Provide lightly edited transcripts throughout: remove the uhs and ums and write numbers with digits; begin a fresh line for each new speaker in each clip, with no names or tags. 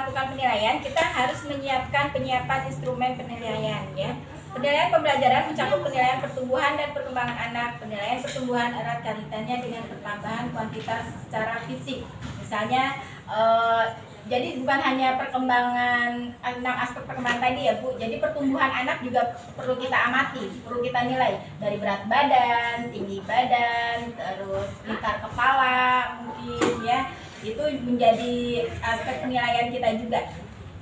melakukan penilaian, kita harus menyiapkan penyiapan instrumen penilaian ya. Penilaian pembelajaran mencakup penilaian pertumbuhan dan perkembangan anak, penilaian pertumbuhan erat kaitannya dengan pertambahan kuantitas secara fisik. Misalnya, jadi bukan hanya perkembangan 6 aspek perkembangan tadi ya Bu. Jadi pertumbuhan anak juga perlu kita amati, perlu kita nilai dari berat badan, tinggi badan, terus lingkar kepala mungkin ya. Itu menjadi aspek penilaian kita juga.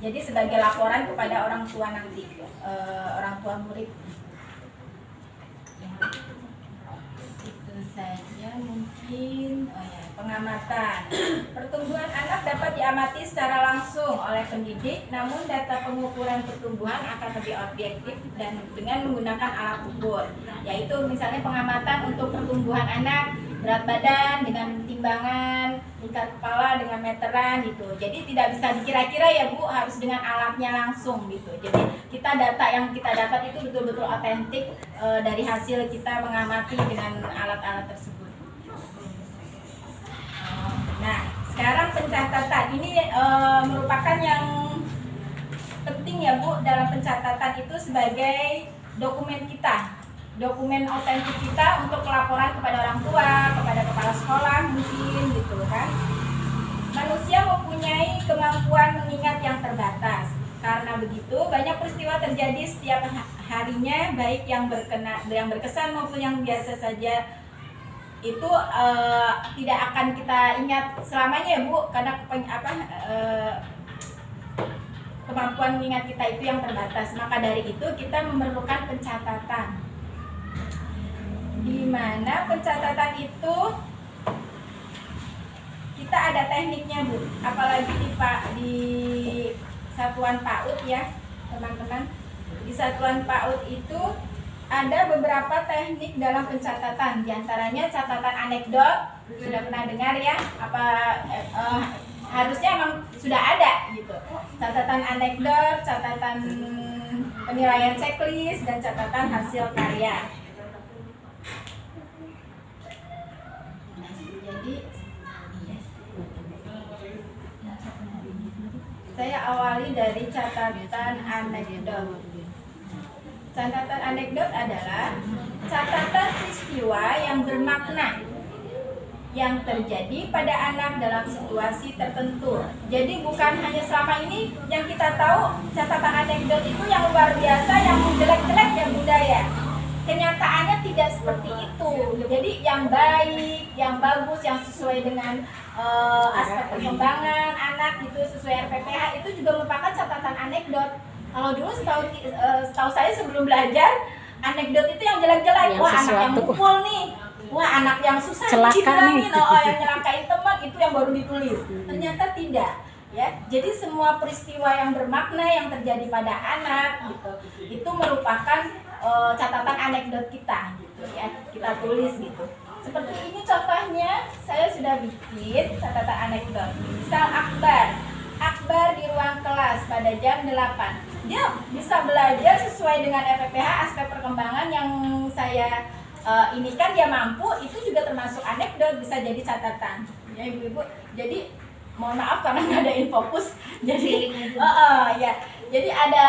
Jadi sebagai laporan kepada orang tua nanti, orang tua murid. Itu saja mungkin. Pengamatan. Pertumbuhan anak dapat diamati secara langsung oleh pendidik, namun data pengukuran pertumbuhan akan lebih objektif dan dengan menggunakan alat ukur, yaitu misalnya pengamatan untuk pertumbuhan anak, berat badan dengan timbangan, lingkar kepala dengan meteran gitu. Jadi tidak bisa dikira-kira ya Bu, harus dengan alatnya langsung gitu. Jadi data yang kita dapat itu betul-betul otentik dari hasil kita mengamati dengan alat-alat tersebut. Nah, sekarang pencatatan ini merupakan yang penting ya Bu dalam pencatatan itu sebagai dokumen kita, dokumen otentik kita untuk laporan kepada orang tua, kepada kepala sekolah mungkin gitu kan. Manusia mempunyai kemampuan mengingat yang terbatas. Karena begitu, banyak peristiwa terjadi setiap harinya, baik yang berkesan maupun yang biasa saja. Itu tidak akan kita ingat selamanya ya Bu, karena kemampuan mengingat kita itu yang terbatas. Maka dari itu kita memerlukan pencatatan, di mana pencatatan itu kita ada tekniknya Bu, apalagi di satuan PAUD ya teman-teman. Di satuan PAUD itu ada beberapa teknik dalam pencatatan, diantaranya catatan anekdot, sudah pernah dengar ya? Harusnya emang sudah ada gitu. Catatan anekdot, catatan penilaian checklist, dan catatan hasil karya. Jadi saya awali dari catatan anekdot. Catatan anekdot adalah catatan peristiwa yang bermakna yang terjadi pada anak dalam situasi tertentu. Jadi bukan hanya selama ini yang kita tahu catatan anekdot itu yang luar biasa, yang jelek-jelek ya Bunda ya. Kenyataannya tidak seperti itu. Jadi yang baik, yang bagus, yang sesuai dengan aspek perkembangan anak itu, sesuai RPPH itu juga merupakan catatan anekdot. Kalau dulu setahu saya sebelum belajar, anekdot itu yang jelek-jelek. Wah, anak yang mukul nih. Wah, anak yang susah dibilangin, yang nyelakain teman, itu yang baru ditulis. Ternyata tidak. Ya, jadi semua peristiwa yang bermakna yang terjadi pada anak gitu, itu merupakan catatan anekdot kita gitu ya. Kita tulis gitu. Seperti ini contohnya, saya sudah bikin catatan anekdot. Misal Akbar di ruang kelas pada jam 8. Dia bisa belajar sesuai dengan RPPH, aspek perkembangan yang saya ini kan dia mampu, itu juga termasuk anekdot, bisa jadi catatan ya Ibu-ibu. Jadi mohon maaf karena nggak ada infokus, jadi ya, jadi ada